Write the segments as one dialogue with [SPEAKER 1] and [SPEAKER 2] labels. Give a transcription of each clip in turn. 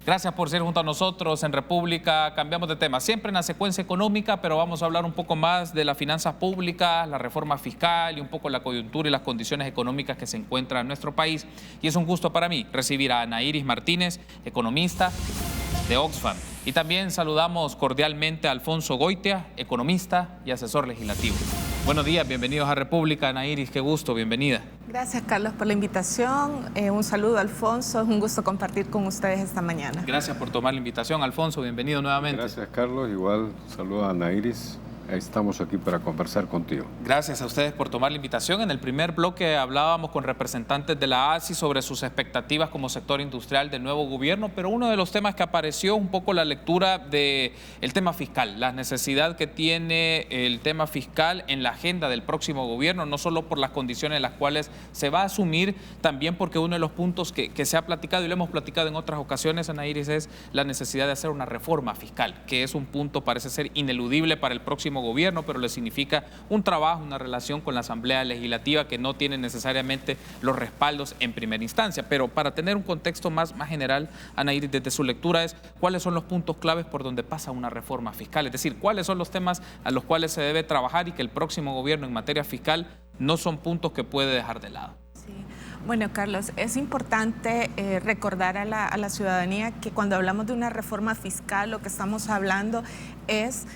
[SPEAKER 1] Gracias por ser junto a nosotros en República. Cambiamos de tema, siempre en la secuencia económica, pero vamos a hablar un poco más de las finanzas públicas, la reforma fiscal y un poco la coyuntura y las condiciones económicas que se encuentra en nuestro país. Y es un gusto para mí recibir a Ana Iris Martínez, economista de Oxfam. Y también saludamos cordialmente a Alfonso Goitia, economista y asesor legislativo. Buenos días, bienvenidos a República. Ana Iris, qué gusto, bienvenida.
[SPEAKER 2] Gracias, Carlos, por la invitación. Un saludo, Alfonso. Es un gusto compartir con ustedes esta mañana.
[SPEAKER 1] Gracias por tomar la invitación, Alfonso. Bienvenido nuevamente.
[SPEAKER 3] Gracias, Carlos. Igual, saludo a Ana Iris. Estamos aquí para conversar contigo.
[SPEAKER 1] Gracias a ustedes por tomar la invitación. En el primer bloque hablábamos con representantes de la ASI sobre sus expectativas como sector industrial del nuevo gobierno, pero uno de los temas que apareció un poco la lectura del tema fiscal, la necesidad que tiene el tema fiscal en la agenda del próximo gobierno, no solo por las condiciones en las cuales se va a asumir, también porque uno de los puntos que se ha platicado y lo hemos platicado en otras ocasiones, Ana Iris, es la necesidad de hacer una reforma fiscal, que es un punto, parece ser, ineludible para el próximo gobierno, pero le significa un trabajo, una relación con la Asamblea Legislativa que no tiene necesariamente los respaldos en primera instancia. Pero para tener un contexto más general, Ana Iris, desde su lectura, ¿cuáles son los puntos claves por donde pasa una reforma fiscal? Es decir, ¿cuáles son los temas a los cuales se debe trabajar y que el próximo gobierno en materia fiscal no son puntos que puede dejar de lado?
[SPEAKER 2] Bueno, Carlos, es importante recordar a la ciudadanía que cuando hablamos de una reforma fiscal, lo que estamos hablando es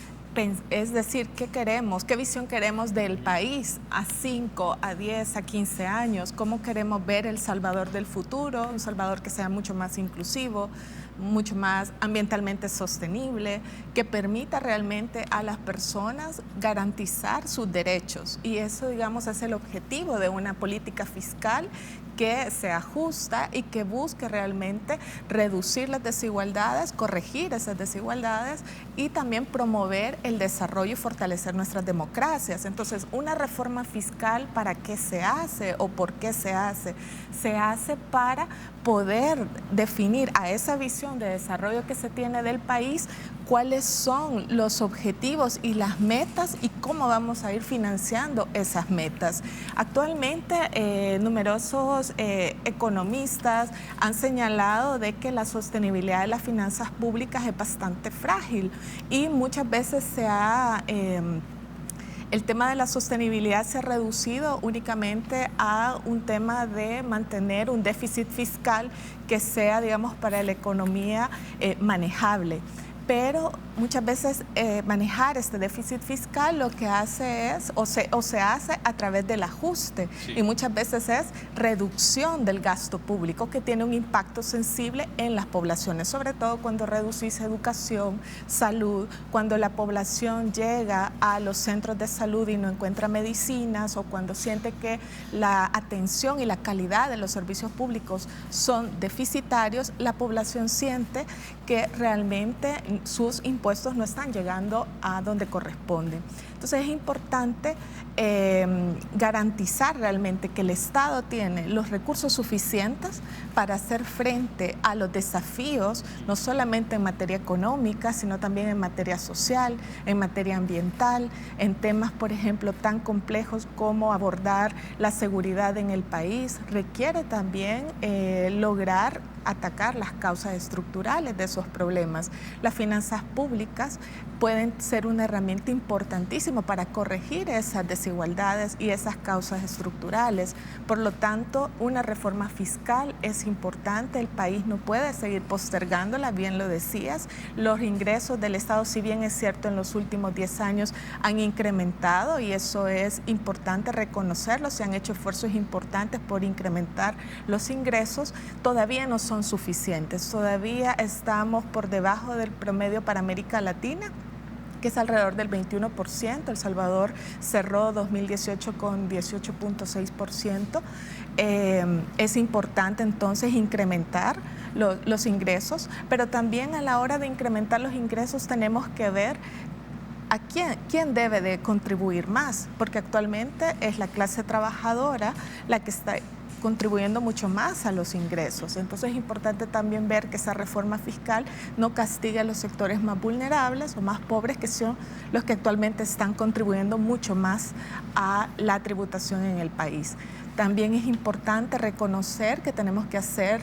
[SPEAKER 2] decir, ¿qué queremos? ¿Qué visión queremos del país a 5, a 10, a 15 años? ¿Cómo queremos ver El Salvador del futuro? Un Salvador que sea mucho más inclusivo, mucho más ambientalmente sostenible, que permita realmente a las personas garantizar sus derechos. Y eso, digamos, es el objetivo de una política fiscal que se ajusta y que busque realmente reducir las desigualdades, corregir esas desigualdades y también promover el desarrollo y fortalecer nuestras democracias. Entonces, una reforma fiscal, ¿para qué se hace o por qué se hace? Se hace para poder definir a esa visión de desarrollo que se tiene del país cuáles son los objetivos y las metas y cómo vamos a ir financiando esas metas. Actualmente, numerosos economistas han señalado de que la sostenibilidad de las finanzas públicas es bastante frágil y muchas veces el tema de la sostenibilidad se ha reducido únicamente a un tema de mantener un déficit fiscal que sea, digamos, para la economía manejable. Pero muchas veces manejar este déficit fiscal lo que hace es, o se hace a través del ajuste, sí. Y muchas veces es reducción del gasto público que tiene un impacto sensible en las poblaciones, sobre todo cuando reducís educación, salud, cuando la población llega a los centros de salud y no encuentra medicinas o cuando siente que la atención y la calidad de los servicios públicos son deficitarios, la población siente que realmente sus impuestos no están llegando a donde corresponde. Entonces es importante garantizar realmente que el Estado tiene los recursos suficientes para hacer frente a los desafíos, no solamente en materia económica, sino también en materia social, en materia ambiental, en temas, por ejemplo, tan complejos como abordar la seguridad en el país. Requiere también lograr atacar las causas estructurales de esos problemas. Las finanzas públicas pueden ser una herramienta importantísima para corregir esas desigualdades y esas causas estructurales. Por lo tanto, una reforma fiscal es importante. El país no puede seguir postergándola, bien lo decías. Los ingresos del Estado, si bien es cierto, en los últimos 10 años han incrementado y eso es importante reconocerlo. Se han hecho esfuerzos importantes por incrementar los ingresos. Todavía no son suficientes. Todavía estamos por debajo del promedio para América Latina, que es alrededor del 21%. El Salvador cerró 2018 con 18.6%. Es importante entonces incrementar los ingresos, pero también a la hora de incrementar los ingresos tenemos que ver a quién debe de contribuir más, porque actualmente es la clase trabajadora la que está contribuyendo mucho más a los ingresos. Entonces es importante también ver que esa reforma fiscal no castigue a los sectores más vulnerables o más pobres, que son los que actualmente están contribuyendo mucho más a la tributación en el país. También es importante reconocer que tenemos que hacer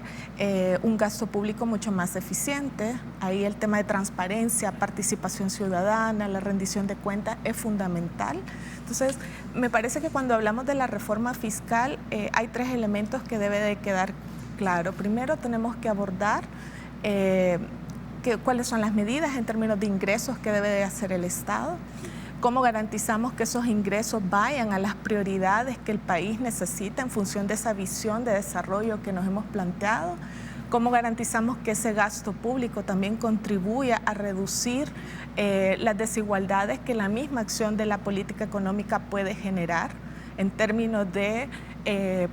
[SPEAKER 2] un gasto público mucho más eficiente. Ahí el tema de transparencia, participación ciudadana, la rendición de cuentas es fundamental. Entonces, me parece que cuando hablamos de la reforma fiscal hay 3 elementos que debe de quedar claro. Primero, tenemos que abordar cuáles son las medidas en términos de ingresos que debe de hacer el Estado. ¿Cómo garantizamos que esos ingresos vayan a las prioridades que el país necesita en función de esa visión de desarrollo que nos hemos planteado? ¿Cómo garantizamos que ese gasto público también contribuya a reducir las desigualdades que la misma acción de la política económica puede generar en términos de,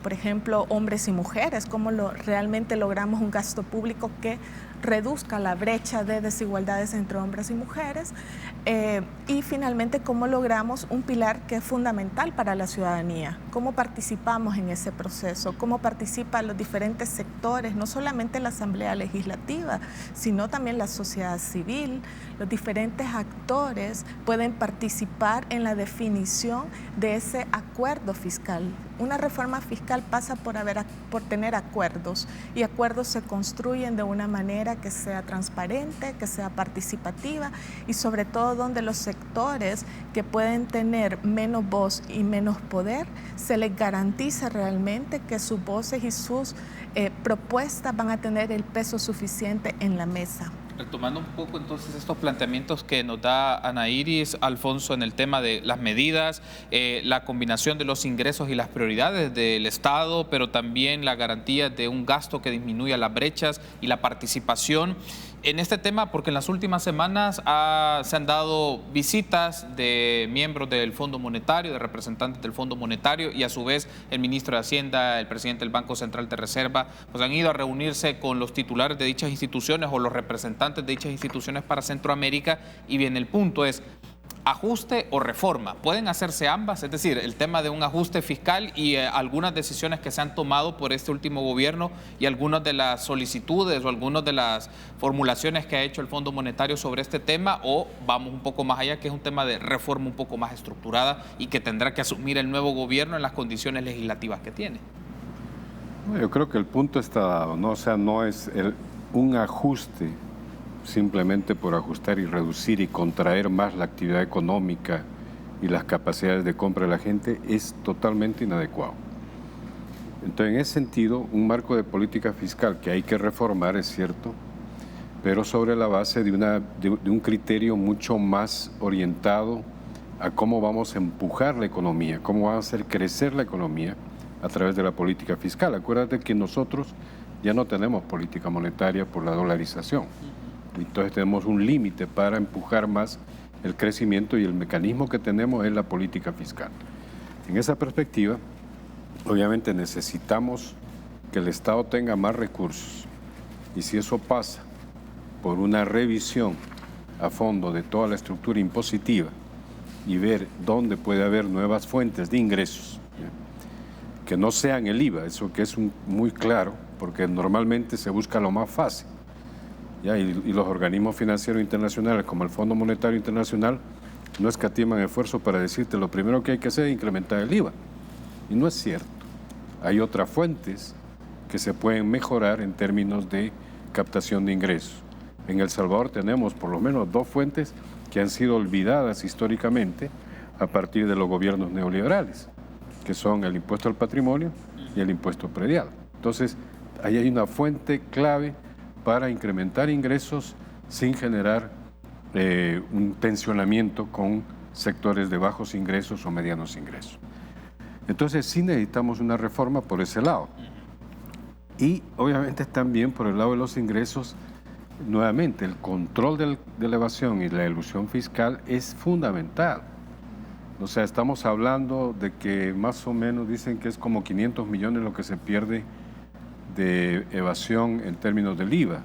[SPEAKER 2] por ejemplo, hombres y mujeres? ¿Cómo realmente logramos un gasto público que reduzca la brecha de desigualdades entre hombres y mujeres? Y finalmente, ¿cómo logramos un pilar que es fundamental para la ciudadanía? ¿Cómo participamos en ese proceso? ¿Cómo participan los diferentes sectores, no solamente la Asamblea Legislativa, sino también la sociedad civil? Los diferentes actores pueden participar en la definición de ese acuerdo fiscal. Una reforma fiscal pasa por tener acuerdos, y acuerdos se construyen de una manera que sea transparente, que sea participativa, y sobre todo donde los sectores que pueden tener menos voz y menos poder, se les garantice realmente que sus voces y sus propuestas van a tener el peso suficiente en la mesa.
[SPEAKER 1] Retomando un poco entonces estos planteamientos que nos da Ana Iris, Alfonso, en el tema de las medidas, la combinación de los ingresos y las prioridades del Estado, pero también la garantía de un gasto que disminuya las brechas y la participación en este tema, porque en las últimas semanas se han dado visitas de miembros del Fondo Monetario, de representantes del Fondo Monetario, y a su vez el ministro de Hacienda, el presidente del Banco Central de Reserva, pues han ido a reunirse con los titulares de dichas instituciones o los representantes de dichas instituciones para Centroamérica. Y bien, el punto es: ¿ajuste o reforma? ¿Pueden hacerse ambas? Es decir, el tema de un ajuste fiscal y algunas decisiones que se han tomado por este último gobierno y algunas de las solicitudes o algunas de las formulaciones que ha hecho el Fondo Monetario sobre este tema, o vamos un poco más allá, que es un tema de reforma un poco más estructurada y que tendrá que asumir el nuevo gobierno en las condiciones legislativas que tiene.
[SPEAKER 3] Yo creo que el punto está dado, ¿no? O sea, no es un ajuste simplemente por ajustar y reducir y contraer más la actividad económica y las capacidades de compra de la gente, es totalmente inadecuado. Entonces, en ese sentido, un marco de política fiscal que hay que reformar, es cierto, pero sobre la base de un criterio mucho más orientado a cómo vamos a empujar la economía, cómo vamos a hacer crecer la economía a través de la política fiscal. Acuérdate que nosotros ya no tenemos política monetaria por la dolarización. Entonces tenemos un límite para empujar más el crecimiento, y el mecanismo que tenemos es la política fiscal. En esa perspectiva, obviamente necesitamos que el Estado tenga más recursos, y si eso pasa por una revisión a fondo de toda la estructura impositiva y ver dónde puede haber nuevas fuentes de ingresos, que no sean el IVA, eso que es muy claro, porque normalmente se busca lo más fácil. Y los organismos financieros internacionales, como el Fondo Monetario Internacional, no escatiman esfuerzo para decirte lo primero que hay que hacer es incrementar el IVA. Y no es cierto. Hay otras fuentes que se pueden mejorar en términos de captación de ingresos. En El Salvador tenemos por lo menos 2 fuentes que han sido olvidadas históricamente a partir de los gobiernos neoliberales, que son el impuesto al patrimonio y el impuesto predial. Entonces, ahí hay una fuente clave para incrementar ingresos sin generar un tensionamiento con sectores de bajos ingresos o medianos ingresos. Entonces sí necesitamos una reforma por ese lado. Y obviamente también por el lado de los ingresos, nuevamente el control de la evasión y la elusión fiscal es fundamental. O sea, estamos hablando de que más o menos dicen que es como 500 millones lo que se pierde de evasión en términos del IVA,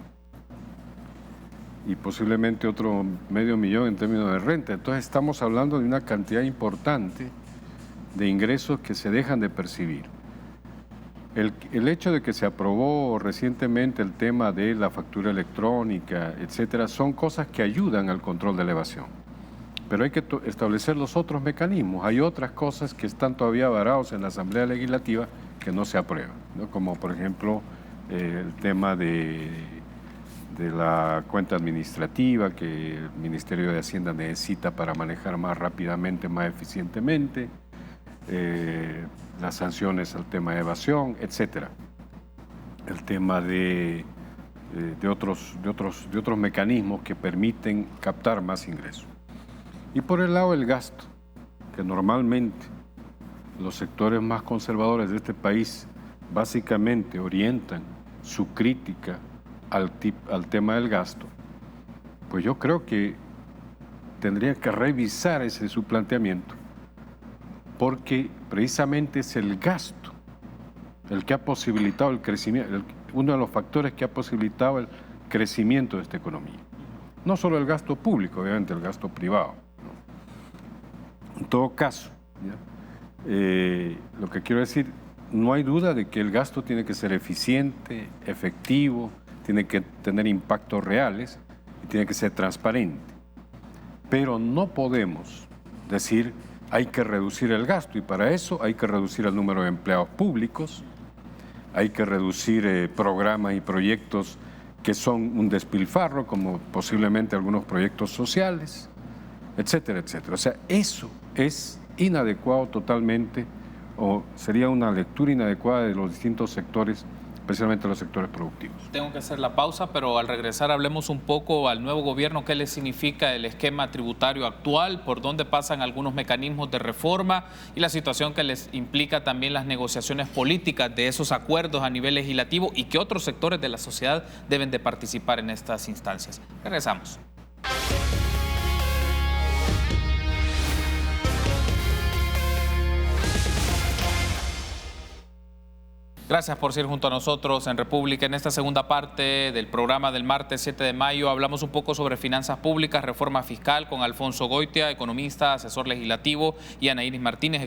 [SPEAKER 3] y posiblemente otro $500,000 en términos de renta. Entonces estamos hablando de una cantidad importante de ingresos que se dejan de percibir. El hecho de que se aprobó recientemente el tema de la factura electrónica, etcétera, son cosas que ayudan al control de la evasión. pero hay que establecer los otros mecanismos. Hay otras cosas que están todavía varados en la Asamblea Legislativa que no se aprueban, ¿no? Como por ejemplo el tema de la cuenta administrativa que el Ministerio de Hacienda necesita para manejar más rápidamente, más eficientemente, las sanciones al tema de evasión, etcétera. El tema de otros mecanismos que permiten captar más ingresos. Y por el lado del gasto, que normalmente los sectores más conservadores de este país básicamente orientan su crítica al tema del gasto, pues yo creo que tendría que revisar ese su planteamiento, porque precisamente es el gasto el que ha posibilitado el crecimiento, uno de los factores que ha posibilitado el crecimiento de esta economía. No solo el gasto público, obviamente el gasto privado, ¿no? En todo caso, lo que quiero decir, no hay duda de que el gasto tiene que ser eficiente, efectivo, tiene que tener impactos reales y tiene que ser transparente. Pero no podemos decir hay que reducir el gasto y para eso hay que reducir el número de empleados públicos, hay que reducir programas y proyectos que son un despilfarro, como posiblemente algunos proyectos sociales, etcétera, etcétera. O sea, eso es inadecuado totalmente, o sería una lectura inadecuada de los distintos sectores, especialmente los sectores productivos.
[SPEAKER 1] Tengo que hacer la pausa, pero al regresar hablemos un poco al nuevo gobierno, qué le significa el esquema tributario actual, por dónde pasan algunos mecanismos de reforma y la situación que les implica también las negociaciones políticas de esos acuerdos a nivel legislativo y qué otros sectores de la sociedad deben de participar en estas instancias. Regresamos. Gracias por ser junto a nosotros en República. En esta segunda parte del programa del martes 7 de mayo hablamos un poco sobre finanzas públicas, reforma fiscal con Alfonso Goitia, economista, asesor legislativo, y Ana Iris Martínez,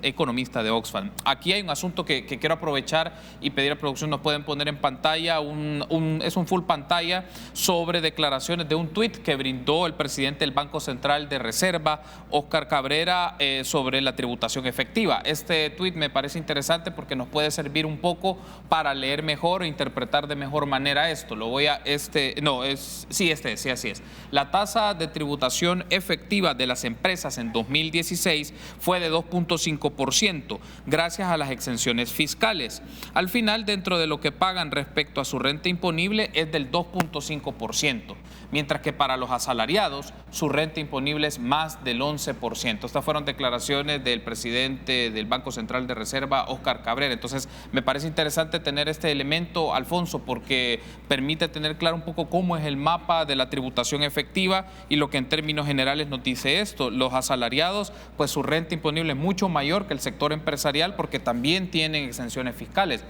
[SPEAKER 1] economista de Oxfam. Aquí hay un asunto que quiero aprovechar y pedir a producción nos pueden poner en pantalla, es un full pantalla sobre declaraciones de un tuit que brindó el presidente del Banco Central de Reserva, Óscar Cabrera, sobre la tributación efectiva. Este tuit me parece interesante porque nos puede servir un poco para leer mejor e interpretar de mejor manera esto. Lo voy a, así es. La tasa de tributación efectiva de las empresas en 2016 fue de 2.5%, gracias a las exenciones fiscales. Al final, dentro de lo que pagan respecto a su renta imponible es del 2.5%, mientras que para los asalariados su renta imponible es más del 11%. Estas fueron declaraciones del presidente del Banco Central de Reserva, Óscar Cabrera. Entonces, me parece interesante tener este elemento, Alfonso, porque permite tener claro un poco cómo es el mapa de la tributación efectiva y lo que en términos generales nos dice esto. Los asalariados, pues su renta imponible es mucho mayor que el sector empresarial porque también tienen exenciones fiscales.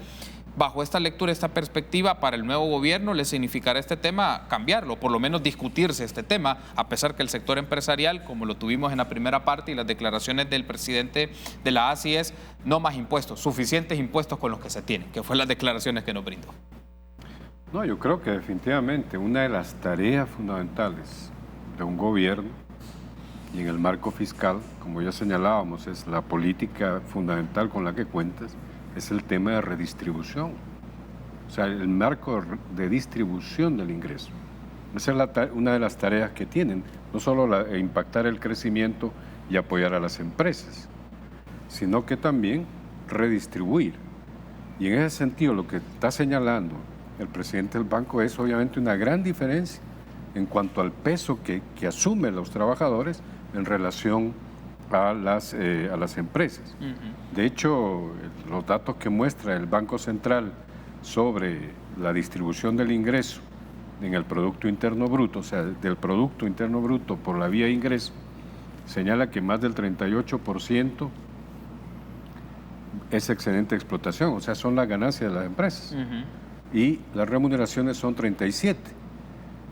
[SPEAKER 1] Bajo esta lectura, esta perspectiva, para el nuevo gobierno le significará este tema cambiarlo, por lo menos discutirse este tema, a pesar que el sector empresarial, como lo tuvimos en la primera parte y las declaraciones del presidente de la ASI es no más impuestos, suficientes impuestos con los que se tienen, que fue las declaraciones que nos brindó.
[SPEAKER 3] No, yo creo que definitivamente una de las tareas fundamentales de un gobierno y en el marco fiscal, como ya señalábamos, es la política fundamental con la que cuentas, es el tema de redistribución, o sea, el marco de distribución del ingreso. Esa es una de las tareas que tienen, no solo impactar el crecimiento y apoyar a las empresas, sino que también redistribuir. Y en ese sentido, lo que está señalando el presidente del banco es obviamente una gran diferencia en cuanto al peso que asumen los trabajadores en relación a las empresas. De hecho, los datos que muestra el Banco Central sobre la distribución del ingreso en el Producto Interno Bruto, o sea, del Producto Interno Bruto por la vía de ingreso, señala que más del 38% es excedente de explotación, o sea, son las ganancias de las empresas. Y las remuneraciones son 37%.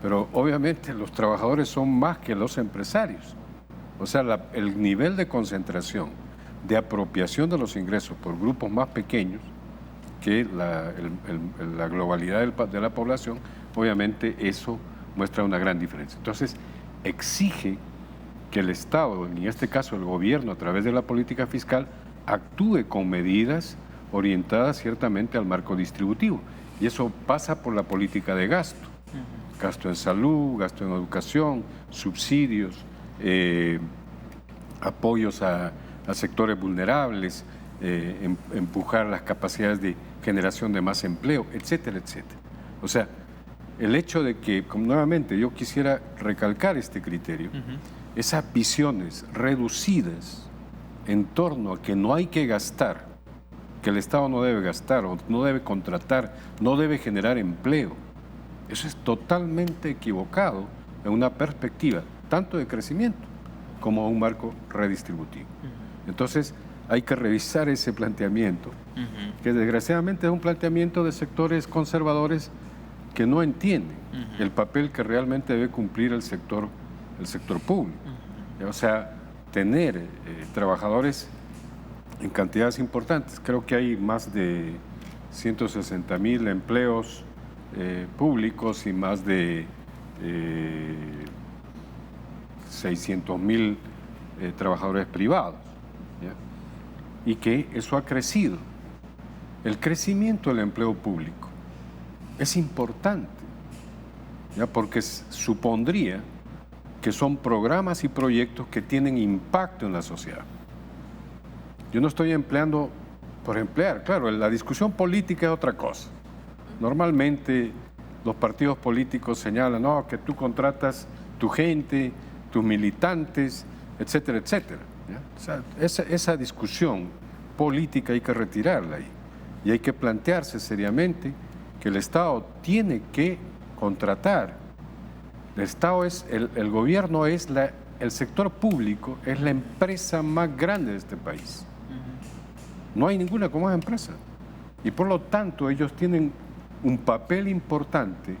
[SPEAKER 3] Pero obviamente los trabajadores son más que los empresarios. O sea, el nivel de concentración, de apropiación de los ingresos por grupos más pequeños que la globalidad de la población, obviamente eso muestra una gran diferencia. Entonces, exige que el Estado, en este caso el gobierno, a través de la política fiscal, actúe con medidas orientadas ciertamente al marco distributivo. Y eso pasa por la política de gasto. Gasto en salud, gasto en educación, subsidios, apoyos a sectores vulnerables, empujar las capacidades de generación de más empleo, etcétera, etcétera. O sea, el hecho de que, nuevamente, yo quisiera recalcar este criterio, esas visiones reducidas en torno a que no hay que gastar, que el Estado no debe gastar, o no debe contratar, no debe generar empleo, eso es totalmente equivocado en una perspectiva tanto de crecimiento como un marco redistributivo. Entonces, hay que revisar ese planteamiento, que desgraciadamente es un planteamiento de sectores conservadores que no entienden el papel que realmente debe cumplir el sector público. O sea, tener trabajadores en cantidades importantes. Creo que hay más de 160,000 empleos públicos y más de 600,000 trabajadores privados, ¿ya? Y que eso ha crecido. El crecimiento del empleo público es importante, ¿ya? Porque supondría que son programas y proyectos que tienen impacto en la sociedad. Yo no estoy empleando por emplear, claro, la discusión política es otra cosa. Normalmente los partidos políticos señalan, no, que tú contratas tu gente, tus militantes, etcétera, etcétera, ¿ya? O sea, esa discusión política hay que retirarla ahí. Y hay que plantearse seriamente que el Estado tiene que contratar. El gobierno es el sector público, es la empresa más grande de este país. No hay ninguna como esa empresa. Y por lo tanto ellos tienen un papel importante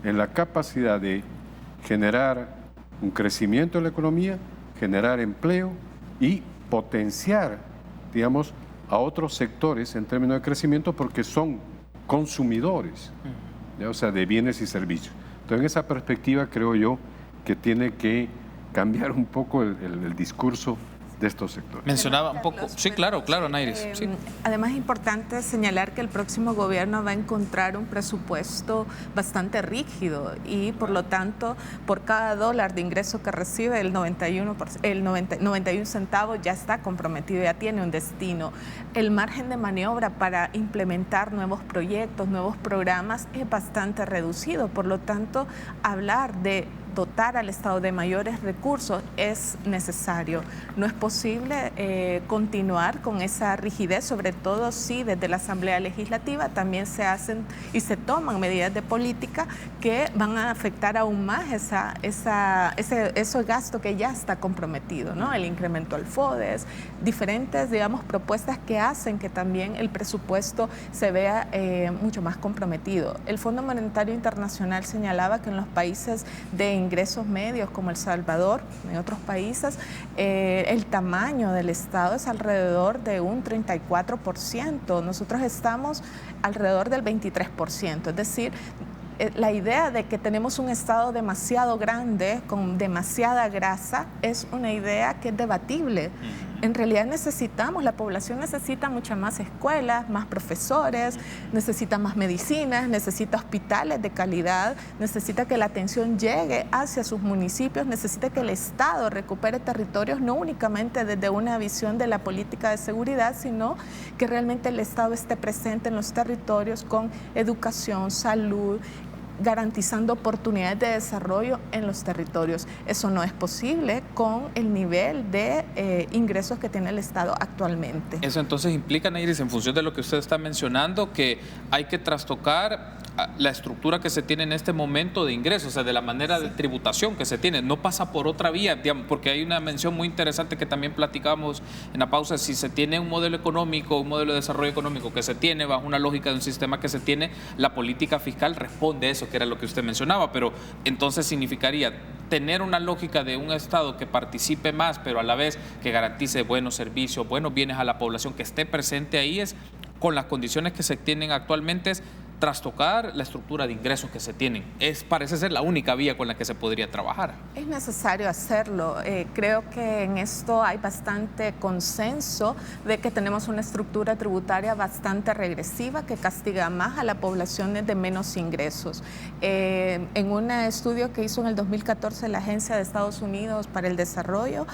[SPEAKER 3] en la capacidad de generar un crecimiento en la economía, generar empleo y potenciar, digamos, a otros sectores en términos de crecimiento porque son consumidores, ¿ya? O sea, de bienes y servicios. Entonces, en esa perspectiva creo yo que tiene que cambiar un poco el discurso de estos sectores.
[SPEAKER 1] Mencionaba un poco, sí, claro, Nairis. Sí.
[SPEAKER 2] Además es importante señalar que el próximo gobierno va a encontrar un presupuesto bastante rígido y por lo tanto por cada dólar de ingreso que recibe el 91 centavos ya está comprometido, ya tiene un destino. El margen de maniobra para implementar nuevos proyectos, nuevos programas es bastante reducido, por lo tanto hablar de dotar al Estado de mayores recursos es necesario. No es posible continuar con esa rigidez, sobre todo si desde la Asamblea Legislativa también se hacen y se toman medidas de política que van a afectar aún más ese gasto que ya está comprometido, ¿no? El incremento al FODES, diferentes, digamos, propuestas que hacen que también el presupuesto se vea mucho más comprometido. El Fondo Monetario Internacional señalaba que en los países de ingresos medios como El Salvador, en otros países, el tamaño del Estado es alrededor de un 34%. Nosotros estamos alrededor del 23%, es decir, la idea de que tenemos un Estado demasiado grande, con demasiada grasa, es una idea que es debatible. En realidad la población necesita muchas más escuelas, más profesores, necesita más medicinas, necesita hospitales de calidad, necesita que la atención llegue hacia sus municipios, necesita que el Estado recupere territorios, no únicamente desde una visión de la política de seguridad, sino que realmente el Estado esté presente en los territorios con educación, salud, garantizando oportunidades de desarrollo en los territorios. Eso no es posible con el nivel de ingresos que tiene el Estado actualmente.
[SPEAKER 1] Eso entonces implica, Nairis, en función de lo que usted está mencionando, que hay que trastocar la estructura que se tiene en este momento de ingresos, o sea, de la manera de tributación que se tiene. No pasa por otra vía, digamos, porque hay una mención muy interesante que también platicamos en la pausa. Si se tiene un modelo económico, un modelo de desarrollo económico que se tiene bajo una lógica de un sistema que se tiene, la política fiscal responde a eso, que era lo que usted mencionaba, pero entonces significaría tener una lógica de un Estado que participe más, pero a la vez que garantice buenos servicios, buenos bienes a la población, que esté presente ahí, es con las condiciones que se tienen actualmente, es trastocar la estructura de ingresos que se tienen. Parece ser la única vía con la que se podría trabajar.
[SPEAKER 2] Es necesario hacerlo. Creo que en esto hay bastante consenso de que tenemos una estructura tributaria bastante regresiva que castiga más a la población de menos ingresos. En un estudio que hizo en el 2014 la Agencia de Estados Unidos para el Desarrollo,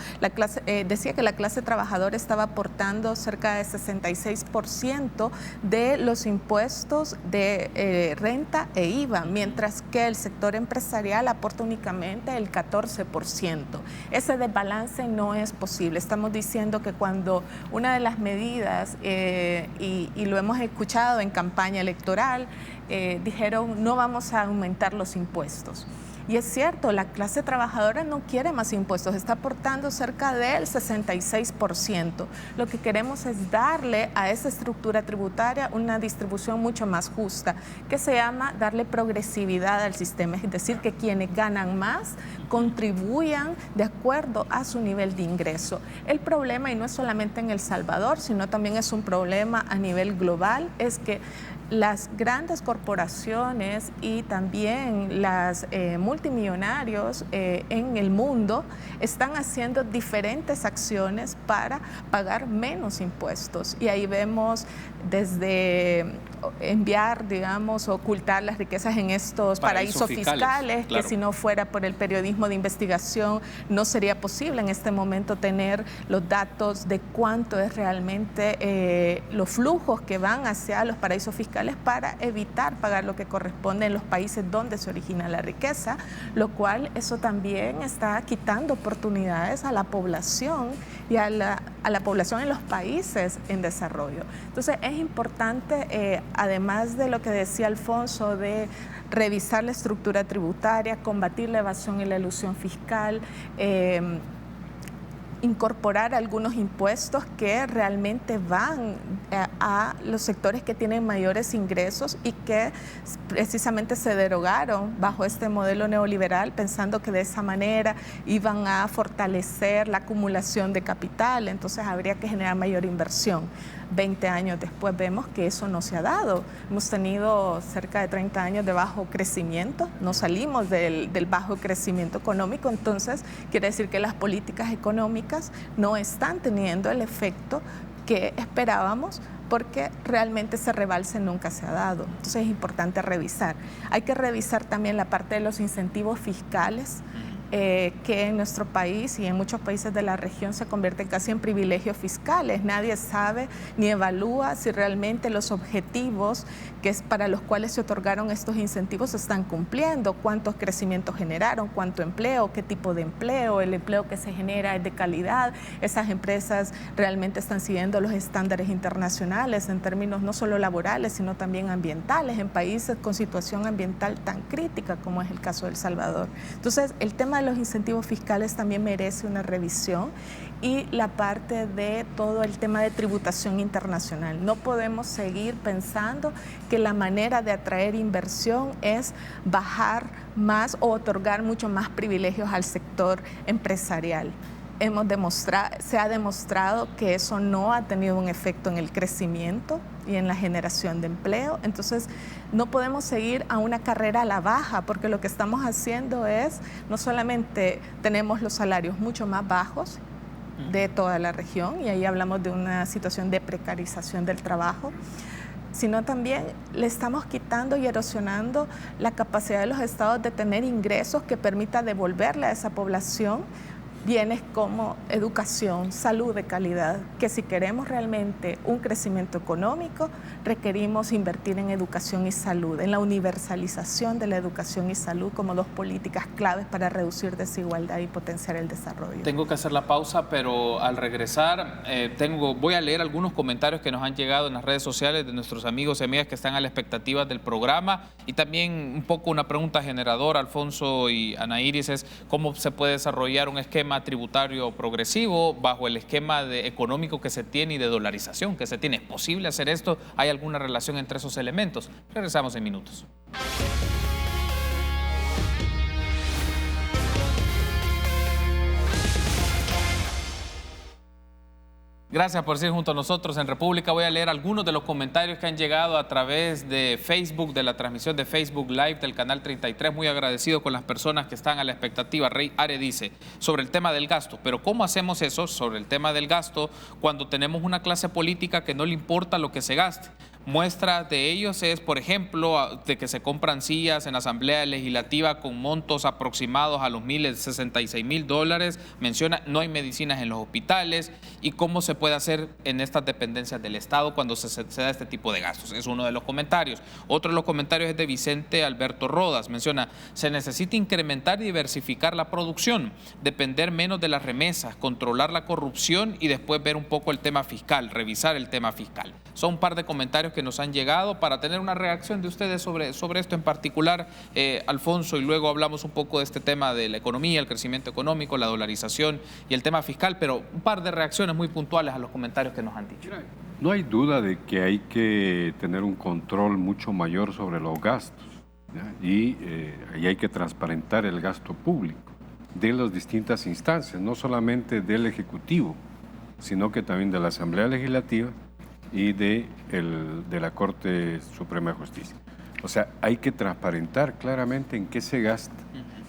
[SPEAKER 2] decía que la clase trabajadora estaba aportando cerca de 66% de los impuestos de renta e IVA, mientras que el sector empresarial aporta únicamente el 14%. Ese desbalance no es posible. Estamos diciendo que cuando una de las medidas, y lo hemos escuchado en campaña electoral, dijeron no vamos a aumentar los impuestos. Y es cierto, la clase trabajadora no quiere más impuestos, está aportando cerca del 66%. Lo que queremos es darle a esa estructura tributaria una distribución mucho más justa, que se llama darle progresividad al sistema, es decir, que quienes ganan más contribuyan de acuerdo a su nivel de ingreso. El problema, y no es solamente en El Salvador, sino también es un problema a nivel global, es que las grandes corporaciones y también las multimillonarios en el mundo están haciendo diferentes acciones para pagar menos impuestos. Y ahí vemos desde enviar, digamos, ocultar las riquezas en estos paraísos fiscales, claro, que si no fuera por el periodismo de investigación no sería posible en este momento tener los datos de cuánto es realmente los flujos que van hacia los paraísos fiscales para evitar pagar lo que corresponde en los países donde se origina la riqueza, lo cual eso también está quitando oportunidades a la población y a la población en los países en desarrollo. Entonces es importante, además de lo que decía Alfonso, de revisar la estructura tributaria, combatir la evasión y la elusión fiscal, incorporar algunos impuestos que realmente van a los sectores que tienen mayores ingresos y que precisamente se derogaron bajo este modelo neoliberal, pensando que de esa manera iban a fortalecer la acumulación de capital, entonces habría que generar mayor inversión. 20 años después vemos que eso no se ha dado. Hemos tenido cerca de 30 años de bajo crecimiento, no salimos del bajo crecimiento económico, entonces quiere decir que las políticas económicas no están teniendo el efecto que esperábamos, porque realmente ese rebalse nunca se ha dado. Entonces es importante revisar. Hay que revisar también la parte de los incentivos fiscales, que en nuestro país y en muchos países de la región se convierten casi en privilegios fiscales. Nadie sabe ni evalúa si realmente los objetivos que es para los cuales se otorgaron estos incentivos se están cumpliendo, cuántos crecimientos generaron, cuánto empleo, qué tipo de empleo, el empleo que se genera es de calidad, esas empresas realmente están siguiendo los estándares internacionales en términos no solo laborales, sino también ambientales, en países con situación ambiental tan crítica como es el caso de El Salvador. Entonces, el tema de los incentivos fiscales también merece una revisión, y la parte de todo el tema de tributación internacional. No podemos seguir pensando que la manera de atraer inversión es bajar más o otorgar mucho más privilegios al sector empresarial. Se ha demostrado que eso no ha tenido un efecto en el crecimiento y en la generación de empleo. Entonces, no podemos seguir a una carrera a la baja, porque lo que estamos haciendo es, no solamente tenemos los salarios mucho más bajos de toda la región, y ahí hablamos de una situación de precarización del trabajo, sino también le estamos quitando y erosionando la capacidad de los estados de tener ingresos que permita devolverle a esa población bienes como educación, salud de calidad, que si queremos realmente un crecimiento económico, requerimos invertir en educación y salud, en la universalización de la educación y salud como dos políticas claves para reducir desigualdad y potenciar el desarrollo.
[SPEAKER 1] Tengo que hacer la pausa, pero al regresar voy a leer algunos comentarios que nos han llegado en las redes sociales de nuestros amigos y amigas que están a la expectativa del programa, y también un poco una pregunta generadora, Alfonso y Ana Iris, es cómo se puede desarrollar un esquema tributario progresivo bajo el esquema económico que se tiene y de dolarización que se tiene. ¿Es posible hacer esto? ¿Hay alguna relación entre esos elementos? Regresamos en minutos. Gracias por ser junto a nosotros en República. Voy a leer algunos de los comentarios que han llegado a través de Facebook, de la transmisión de Facebook Live del Canal 33. Muy agradecido con las personas que están a la expectativa. Rey Are dice, sobre el tema del gasto, pero ¿cómo hacemos eso sobre el tema del gasto cuando tenemos una clase política que no le importa lo que se gaste? Muestra de ellos es, por ejemplo, de que se compran sillas en la Asamblea Legislativa con montos aproximados a los $66,000. Menciona, no hay medicinas en los hospitales y cómo se puede hacer en estas dependencias del Estado cuando se da este tipo de gastos. Es uno de los comentarios. Otro de los comentarios es de Vicente Alberto Rodas. Menciona, se necesita incrementar y diversificar la producción, depender menos de las remesas, controlar la corrupción y después ver un poco el tema fiscal, revisar el tema fiscal. Son un par de comentarios que nos han llegado para tener una reacción de ustedes sobre esto en particular, Alfonso, y luego hablamos un poco de este tema de la economía, el crecimiento económico, la dolarización y el tema fiscal, pero un par de reacciones muy puntuales a los comentarios que nos han dicho.
[SPEAKER 3] No hay duda de que hay que tener un control mucho mayor sobre los gastos, ¿ya? Y hay que transparentar el gasto público de las distintas instancias, no solamente del Ejecutivo, sino que también de la Asamblea Legislativa y de la Corte Suprema de Justicia. O sea, hay que transparentar claramente en qué se gasta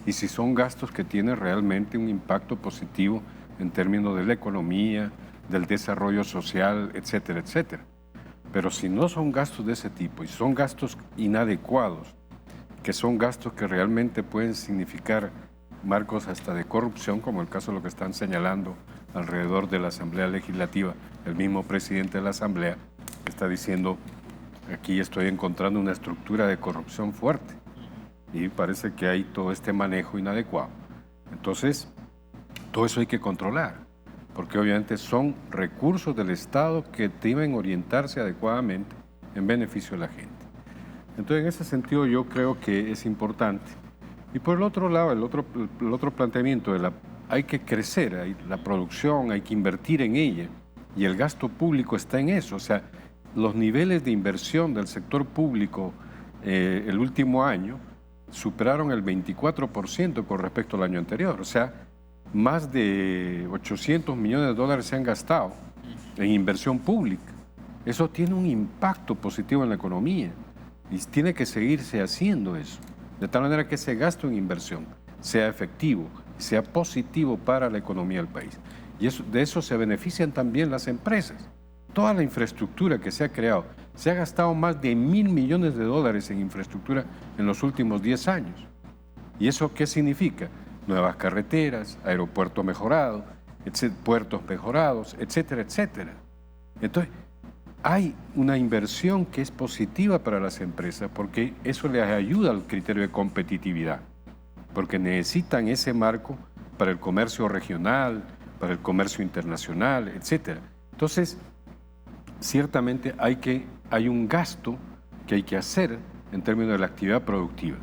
[SPEAKER 3] y si son gastos que tienen realmente un impacto positivo en términos de la economía, del desarrollo social, etcétera, etcétera. Pero si no son gastos de ese tipo y son gastos inadecuados, que son gastos que realmente pueden significar marcos hasta de corrupción, como el caso de lo que están señalando alrededor de la Asamblea Legislativa, el mismo presidente de la Asamblea está diciendo, aquí estoy encontrando una estructura de corrupción fuerte y parece que hay todo este manejo inadecuado. Entonces, todo eso hay que controlar, porque obviamente son recursos del Estado que deben orientarse adecuadamente en beneficio de la gente. Entonces, en ese sentido, yo creo que es importante. Y por el otro lado, el otro planteamiento de hay que crecer, la producción, hay que invertir en ella, y el gasto público está en eso. O sea, los niveles de inversión del sector público el último año superaron el 24% con respecto al año anterior. O sea, más de $800 millones se han gastado en inversión pública. Eso tiene un impacto positivo en la economía y tiene que seguirse haciendo eso, de tal manera que ese gasto en inversión sea efectivo, sea positivo para la economía del país. Y de eso se benefician también las empresas. Toda la infraestructura que se ha creado, se ha gastado más de $1.000 millones en infraestructura en los últimos 10 años. ¿Y eso qué significa? Nuevas carreteras, aeropuertos mejorados, puertos mejorados, etcétera, etcétera. Entonces, hay una inversión que es positiva para las empresas porque eso les ayuda al criterio de competitividad, porque necesitan ese marco para el comercio regional, para el comercio internacional, etcétera. Entonces, ciertamente hay un gasto que hay que hacer en términos de la actividad productiva,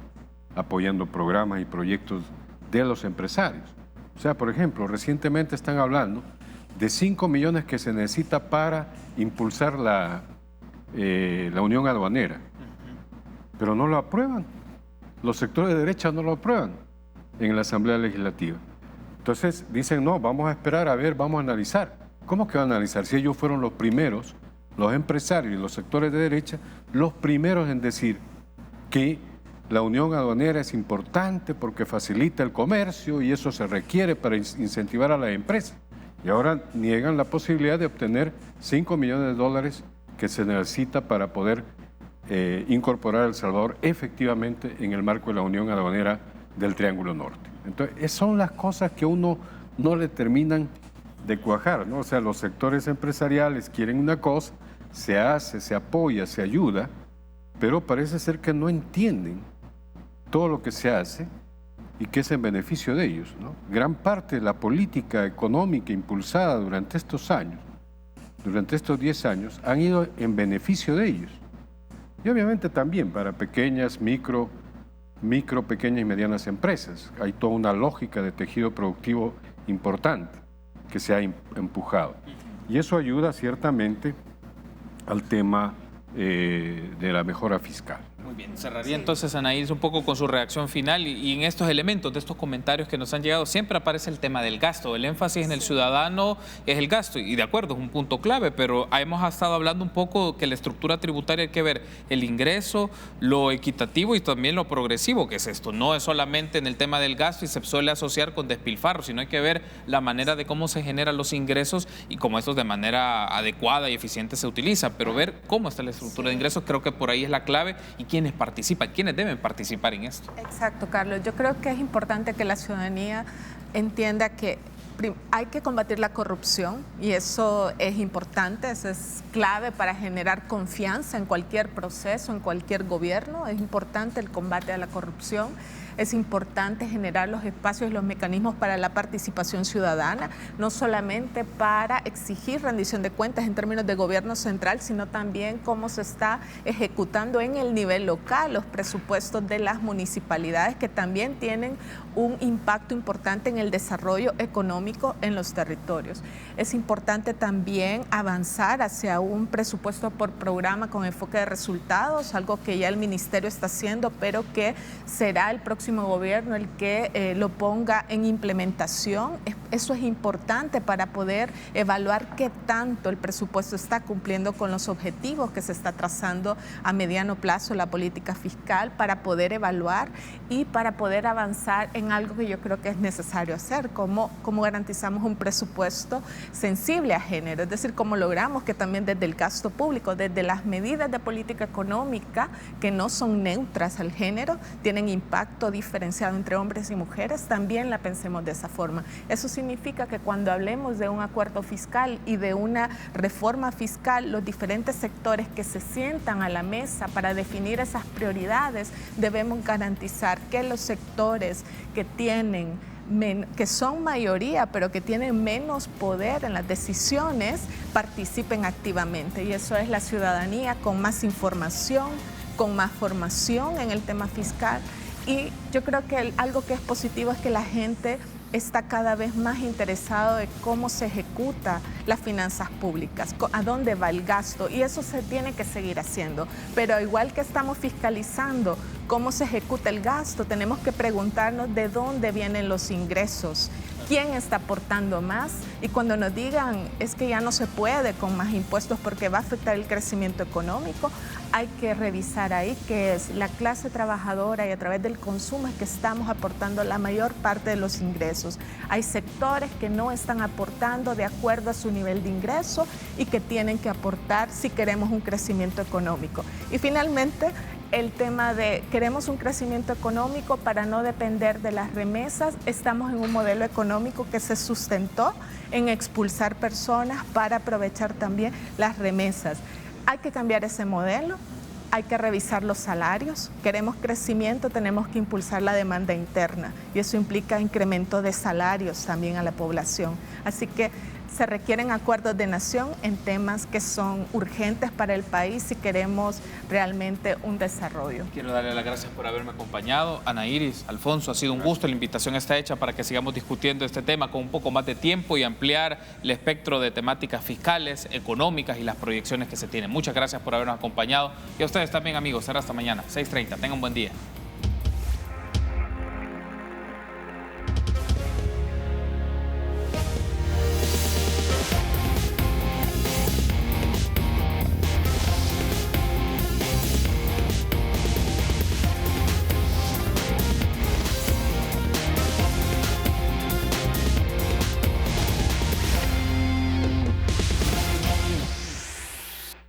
[SPEAKER 3] apoyando programas y proyectos de los empresarios. O sea, por ejemplo, recientemente están hablando de 5 millones que se necesita para impulsar la unión aduanera, pero no lo aprueban. Los sectores de derecha no lo aprueban en la Asamblea Legislativa. Entonces dicen, no, vamos a esperar, a ver, vamos a analizar. ¿Cómo que van a analizar? Si ellos fueron los primeros, los empresarios y los sectores de derecha, los primeros en decir que la unión aduanera es importante porque facilita el comercio y eso se requiere para incentivar a las empresas. Y ahora niegan la posibilidad de obtener $5 millones que se necesita para poder incorporar a El Salvador efectivamente en el marco de la unión aduanera del Triángulo Norte. Entonces, son las cosas que uno no le terminan de cuajar, ¿no? O sea, los sectores empresariales quieren una cosa, se hace, se apoya, se ayuda, pero parece ser que no entienden todo lo que se hace y que es en beneficio de ellos, ¿no? Gran parte de la política económica impulsada durante estos años, durante estos 10 años, han ido en beneficio de ellos. Y obviamente también para pequeñas, micro, pequeñas y medianas empresas. Hay toda una lógica de tejido productivo importante que se ha empujado. Y eso ayuda ciertamente al tema de la mejora fiscal, ¿no?
[SPEAKER 1] Muy bien, cerraría entonces, Anaís, un poco con su reacción final y en estos elementos, de estos comentarios que nos han llegado, siempre aparece el tema del gasto, el énfasis en el ciudadano es el gasto, y de acuerdo, es un punto clave, pero hemos estado hablando un poco que la estructura tributaria hay que ver el ingreso, lo equitativo y también lo progresivo, que es esto, no es solamente en el tema del gasto y se suele asociar con despilfarro, sino hay que ver la manera de cómo se generan los ingresos y cómo estos de manera adecuada y eficiente se utilizan, pero ver cómo está la estructura de ingresos, creo que por ahí es la clave y quiénes participan, quiénes deben participar en esto.
[SPEAKER 2] Exacto, Carlos. Yo creo que es importante que la ciudadanía entienda que hay que combatir la corrupción y eso es importante, eso es clave para generar confianza en cualquier proceso, en cualquier gobierno. Es importante el combate a la corrupción. Es importante generar los espacios y los mecanismos para la participación ciudadana, no solamente para exigir rendición de cuentas en términos de gobierno central, sino también cómo se está ejecutando en el nivel local los presupuestos de las municipalidades, que también tienen un impacto importante en el desarrollo económico en los territorios. Es importante también avanzar hacia un presupuesto por programa con enfoque de resultados, algo que ya el ministerio está haciendo, pero que será el próximo gobierno el que lo ponga en implementación. Eso es importante para poder evaluar qué tanto el presupuesto está cumpliendo con los objetivos que se está trazando a mediano plazo la política fiscal, para poder evaluar y para poder avanzar en algo que yo creo que es necesario hacer, cómo garantizamos un presupuesto sensible a género, es decir, cómo logramos que también desde el gasto público, desde las medidas de política económica que no son neutras al género, tienen impacto diferenciado entre hombres y mujeres, también la pensemos de esa forma. Eso significa que cuando hablemos de un acuerdo fiscal y de una reforma fiscal, los diferentes sectores que se sientan a la mesa para definir esas prioridades, debemos garantizar que los sectores que son mayoría, pero que tienen menos poder en las decisiones, participen activamente. Y eso es la ciudadanía con más información, con más formación en el tema fiscal. Y yo creo que algo que es positivo es que la gente está cada vez más interesado en cómo se ejecuta las finanzas públicas, a dónde va el gasto, y eso se tiene que seguir haciendo. Pero igual que estamos fiscalizando cómo se ejecuta el gasto, tenemos que preguntarnos de dónde vienen los ingresos, quién está aportando más, y cuando nos digan es que ya no se puede con más impuestos porque va a afectar el crecimiento económico, hay que revisar ahí que es la clase trabajadora y a través del consumo es que estamos aportando la mayor parte de los ingresos. Hay sectores que no están aportando de acuerdo a su nivel de ingreso y que tienen que aportar si queremos un crecimiento económico. Y finalmente, el tema de queremos un crecimiento económico para no depender de las remesas. Estamos en un modelo económico que se sustentó en expulsar personas para aprovechar también las remesas. Hay que cambiar ese modelo, hay que revisar los salarios. Queremos crecimiento, tenemos que impulsar la demanda interna y eso implica incremento de salarios también a la población. Así que se requieren acuerdos de nación en temas que son urgentes para el país si queremos realmente un desarrollo.
[SPEAKER 1] Quiero darle las gracias por haberme acompañado. Ana Iris, Alfonso, ha sido un gusto. La invitación está hecha para que sigamos discutiendo este tema con un poco más de tiempo y ampliar el espectro de temáticas fiscales, económicas y las proyecciones que se tienen. Muchas gracias por habernos acompañado. Y a ustedes también, amigos. Será hasta mañana, 6:30. Tengan un buen día.